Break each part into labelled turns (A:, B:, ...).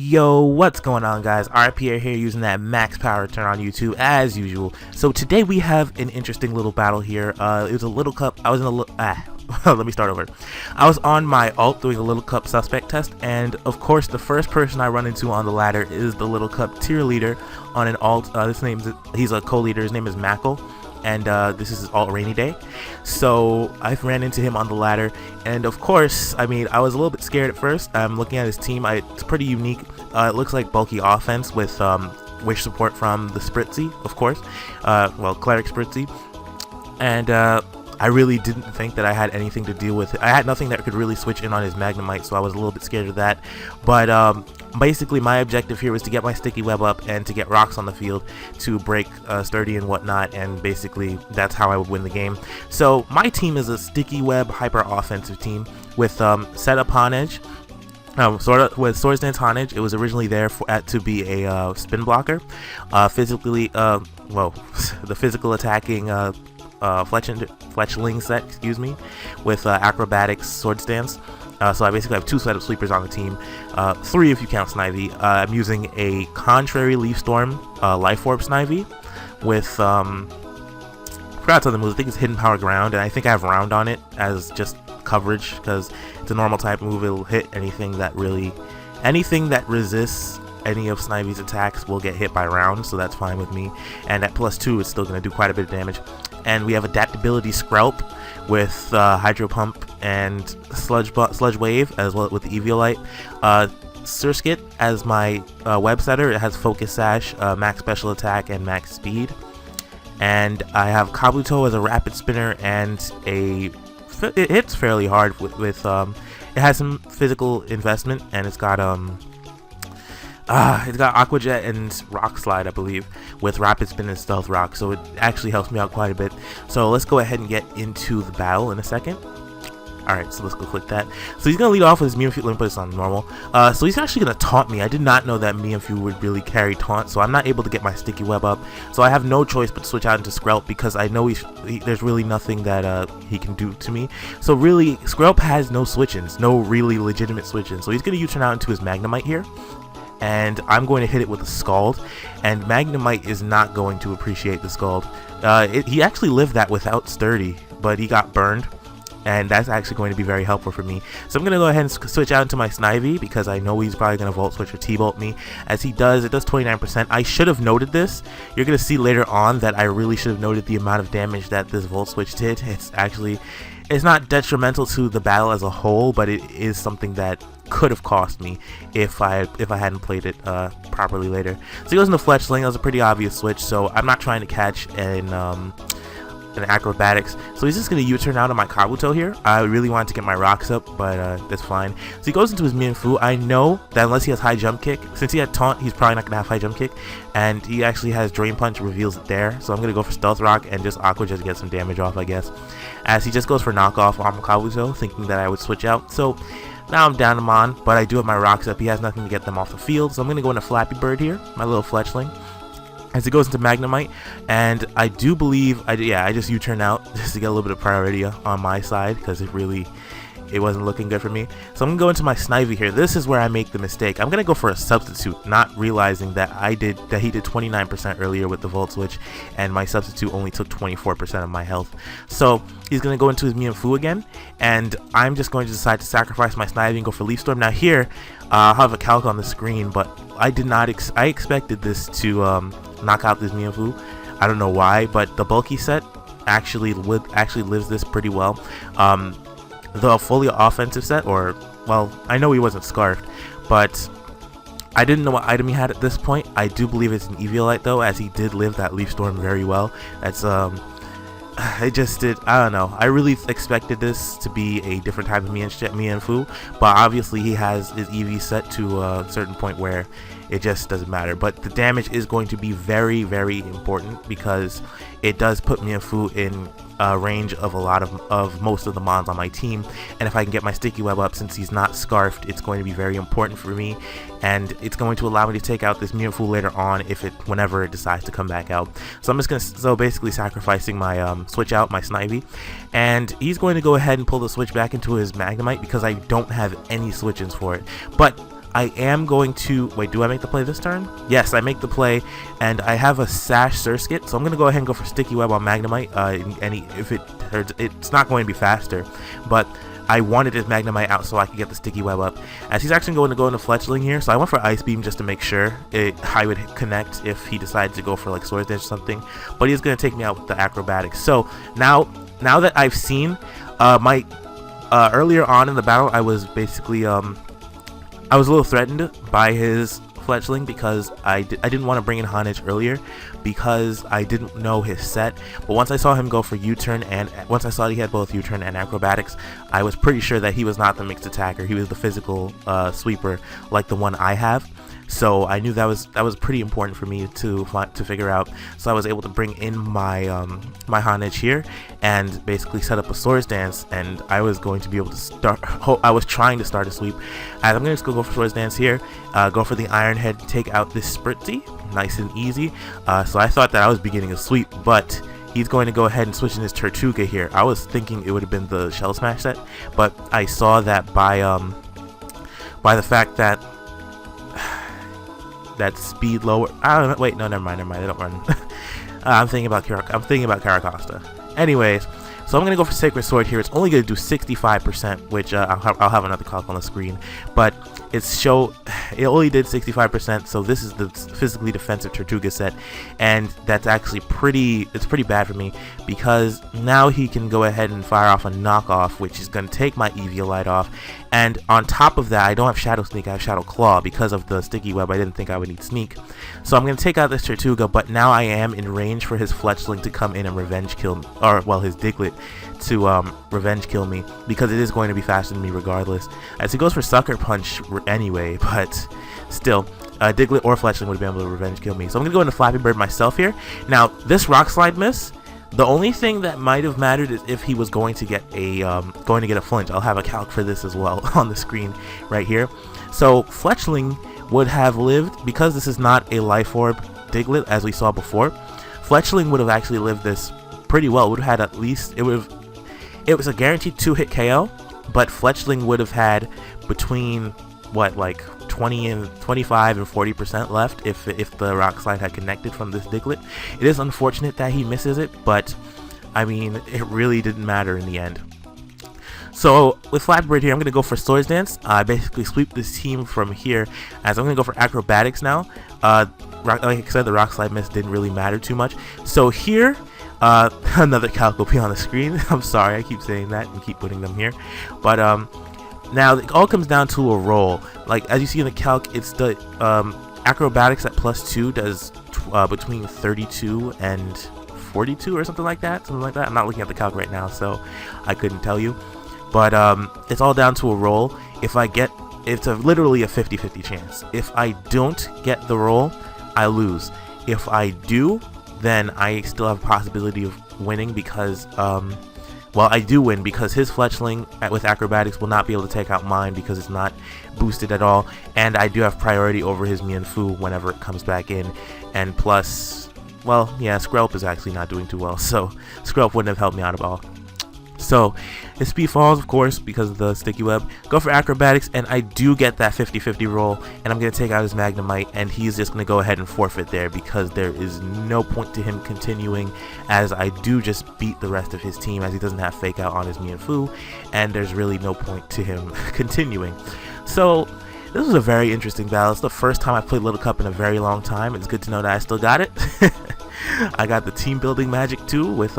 A: Yo, what's going on, guys? R.I.Pierre here, using that max power turn on YouTube as usual. So today we have an interesting little battle here. It was a little cup. I was in a little let me start over. I was on my alt doing a little cup suspect test, and of course the first person I run into on the ladder is the little cup tier leader on an alt. He's a co-leader. His name is Macle, and this is his alt rainy day. So I ran into him on the ladder, and of course, I mean, I was a little bit scared at first. I'm looking at his team. It's pretty unique. It looks like bulky offense with wish support from the Spritzy, of course. Well, cleric Spritzy, and I really didn't think that I had anything to deal with it. I had nothing that could really switch in on his Magnemite, so I was a little bit scared of that. But basically my objective here was to get my sticky web up and to get rocks on the field to break sturdy and whatnot, and basically that's how I would win the game. So my team is a sticky web hyper offensive team with set upon edge. With Swords Dance Honage. It was originally there to be a spin blocker. The physical attacking fletchling set, with acrobatics sword stance. So I basically have 2 set of sweepers on the team, 3 if you count Snivy. I'm using a contrary Leaf Storm Life Orb Snivy with forgot some of the moves. I think it's Hidden Power Ground, and I think I have Round on it as just coverage because it's a normal type move. It'll hit anything that resists any of Snivy's attacks will get hit by Round, so that's fine with me. And at +2, it's still going to do quite a bit of damage. And we have Adaptability Skrelp with Hydro Pump and Sludge Wave, as well with the Eviolite. Surskit as my web setter. It has Focus Sash, max special attack, and max speed. And I have Kabuto as a rapid spinner, and it hits fairly hard with it has some physical investment, and it's got Aqua Jet and Rock Slide, I believe, with Rapid Spin and Stealth Rock, so it actually helps me out quite a bit. So let's go ahead and get into the battle in a second. Alright, so let's go click that. So he's going to lead off with his Mewtwo. Let me put this on normal. So he's actually going to taunt me. I did not know that Mewtwo would really carry taunt, so I'm not able to get my sticky web up. So I have no choice but to switch out into Skrelp because I know there's really nothing that he can do to me. So really, Skrelp has no switch-ins, no really legitimate switch-ins. So he's going to U-turn out into his Magnemite here, and I'm going to hit it with a Scald, and Magnemite is not going to appreciate the Scald. He actually lived that without Sturdy, but he got burned, and that's actually going to be very helpful for me. So I'm going to go ahead and switch out into my Snivy because I know he's probably going to Volt Switch or T-Bolt me. As he does, it does 29%. I should have noted this. You're going to see later on that I really should have noted the amount of damage that this Volt Switch did. It's not detrimental to the battle as a whole, but it is something that could have cost me if I hadn't played it properly later. So he goes into Fletchling. That was a pretty obvious switch, so I'm not trying to catch an acrobatics. So he's just going to U-turn out on my Kabuto here. I really wanted to get my rocks up, but that's fine. So he goes into his Mienfoo. I know that unless he has high jump kick, since he had taunt, he's probably not going to have high jump kick, and he actually has Drain Punch, reveals it there. So I'm going to go for Stealth Rock and just Aqua just to get some damage off, I guess, as he just goes for knockoff on Kabuto, thinking that I would switch out. So now I'm down him on, but I do have my rocks up. He has nothing to get them off the field, so I'm going to go into Flappy Bird here, my little Fletchling, as it goes into Magnemite. And I do believe, I just U-turn out just to get a little bit of priority on my side because it wasn't looking good for me. So I'm going to go into my Snivy here. This is where I make the mistake. I'm going to go for a substitute, not realizing that he did 29% earlier with the Volt Switch, and my substitute only took 24% of my health. So he's going to go into his Mienfoo again, and I'm just going to decide to sacrifice my Snivy and go for Leaf Storm. Now here, I'll have a calc on the screen, but I did not. I expected this to knock out this Mienfoo. I don't know why, but the bulky set actually lives this pretty well. The fully offensive set, I know he wasn't Scarfed, but I didn't know what item he had at this point. I do believe it's an Eviolite though, as he did live that Leaf Storm very well. That's I don't know. I really expected this to be a different type of Mienfoo, but obviously he has his EV set to a certain point where it just doesn't matter. But the damage is going to be very, very important because it does put Mienfoo in range of most of the mons on my team, and if I can get my sticky web up, since he's not Scarfed, it's going to be very important for me, and it's going to allow me to take out this Mienfoo later on whenever it decides to come back out. So I'm just gonna basically sacrificing my switch out my Snivy, and he's going to go ahead and pull the switch back into his Magnemite because I don't have any switch-ins for it. But I am going to wait. Do I make the play this turn? Yes, I make the play, and I have a Sash Surskit, so I'm gonna go ahead and go for Sticky Web on Magnemite. If it's not going to be faster, but I wanted his Magnemite out so I could get the Sticky Web up, as he's actually going to go into Fletchling here. So I went for Ice Beam just to make sure I would connect if he decided to go for like Swords Dance or something. But he's gonna take me out with the Acrobatics. So now that I've seen earlier on in the battle, I was basically I was a little threatened by his Fletchling because I didn't want to bring in Honage earlier because I didn't know his set. But once I saw him go for U-turn, and once I saw he had both U-turn and Acrobatics, I was pretty sure that he was not the mixed attacker. He was the physical sweeper like the one I have. So I knew that was pretty important for me to figure out. So I was able to bring in my my Honage here and basically set up a Swords Dance, and I was going to be able to start. I was trying to start a sweep. And I'm gonna just go for Swords Dance here. Go for the Iron Head, take out this Spritzy, nice and easy. So I thought that I was beginning a sweep, but he's going to go ahead and switch in his Tortuga here. I was thinking it would have been the Shell Smash set, but I saw that by the fact that speed lower. I don't know. Wait, no, never mind. They don't run. I'm thinking about Caracosta. Anyways, so I'm gonna go for Sacred Sword here. It's only gonna do 65%, which I'll have another calc on the screen, but it only did 65%. So this is the physically defensive Tortuga set, and that's actually pretty bad for me because now he can go ahead and fire off a knockoff, which is gonna take my Eviolite off. And on top of that, I don't have Shadow Sneak, I have Shadow Claw because of the Sticky Web. I didn't think I would need Sneak. So I'm going to take out this Tortuga, but now I am in range for his Fletchling to come in and revenge kill me, or well, his Diglett to revenge kill me, because it is going to be faster than me regardless. As he goes for Sucker Punch anyway, but still, Diglett or Fletchling would have been able to revenge kill me. So I'm going to go into Flappy Bird myself here. Now, this Rock Slide miss, the only thing that might have mattered is if he was going to get a flinch. I'll have a calc for this as well on the screen right here. So Fletchling would have lived, because this is not a Life Orb Diglett as we saw before. Fletchling would have actually lived this pretty well. It would have had at least, it was a guaranteed 2-hit KO, but Fletchling would have had between what, like 25 and 40% left if the Rock Slide had connected from this Diglett. It is unfortunate that he misses it, but I mean, it really didn't matter in the end. So with Flappy Bird here, I'm going to go for Swords Dance. I basically sweep this team from here, as I'm going to go for Acrobatics now. Like I said, the Rock Slide miss didn't really matter too much. So here, another calc will be on the screen. I'm sorry, I keep saying that and keep putting them here. But now it all comes down to a roll. Like as you see in the calc, it's the Acrobatics at +2 does between 32 and 42 or something like that. I'm not looking at the calc right now, so I couldn't tell you. But it's all down to a roll. It's literally a 50-50 chance. If I don't get the roll, I lose. If I do, then I still have a possibility of winning because well, I do win because his Fletchling with Acrobatics will not be able to take out mine because it's not boosted at all, and I do have priority over his Mienfoo whenever it comes back in. And plus, well, yeah, Skrelp is actually not doing too well, so Skrelp wouldn't have helped me out at all. So his speed falls, of course, because of the Sticky Web. Go for Acrobatics, and I do get that 50-50 roll, and I'm going to take out his Magnemite, and he's just going to go ahead and forfeit there because there is no point to him continuing, as I do just beat the rest of his team, as he doesn't have Fake Out on his Mienfoo, and there's really no point to him continuing. So this was a very interesting battle. It's the first time I've played Little Cup in a very long time. It's good to know that I still got it. I got the team building magic too with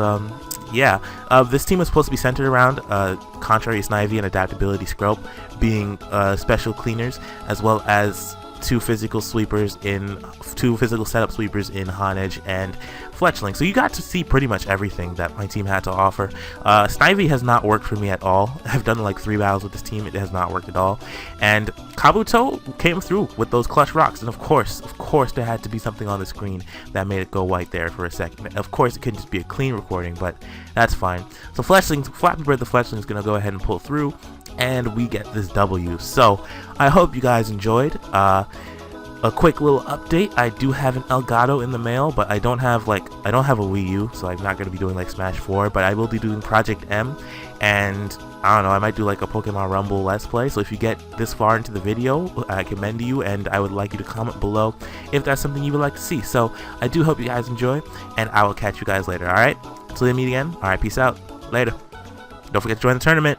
A: this team was supposed to be centered around Contrary Snivy and Adaptability Skrelp being special cleaners, as well as two physical setup sweepers in Honage and Fletchling. So you got to see pretty much everything that my team had to offer. Snivy has not worked for me at all. I've done like 3 battles with this team. It has not worked at all. And Kabuto came through with those clutch rocks. And of course, there had to be something on the screen that made it go white there for a second. Of course, it couldn't just be a clean recording, but that's fine. So Flappy Bird the Fletchling is going to go ahead and pull through, and we get this W. So I hope you guys enjoyed. A quick little update, I do have an Elgato in the mail, but I don't have a Wii U, so I'm not going to be doing like Smash 4, but I will be doing Project M, and I don't know, I might do like a Pokemon Rumble Let's Play. So if you get this far into the video, I commend you, and I would like you to comment below if that's something you would like to see. So I do hope you guys enjoy, and I will catch you guys later, alright? Until we meet again, alright, peace out, later. Don't forget to join the tournament.